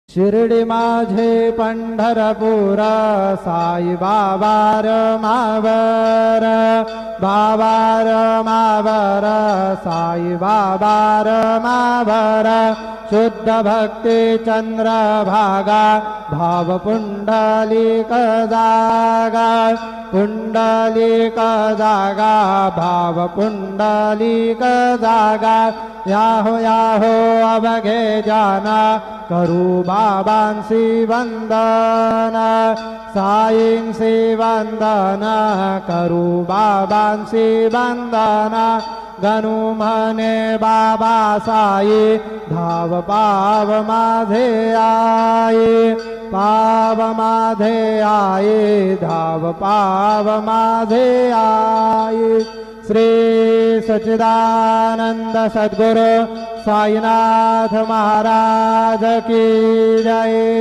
शिर्डी माझे पंढरपूर साई बाबा रमावर बाबा रमावर साई बाबा रमावर शुद्ध भक्ती चंद्रभागा भाव पुंडलिक जागा पुंडलिक जागा भाव पुंडलिक जागा याहो याहो अवघे जाना करू बाबांसी वंदन साईंसी वंदन करू बाबांसी वंदन गणू म्हणे बाबा साई धाव पाव माझे आई पाव माझे आई धाव पाव माझे आई श्री सच्चिदानंद सद्गुरु साईनाथ महाराज की जय।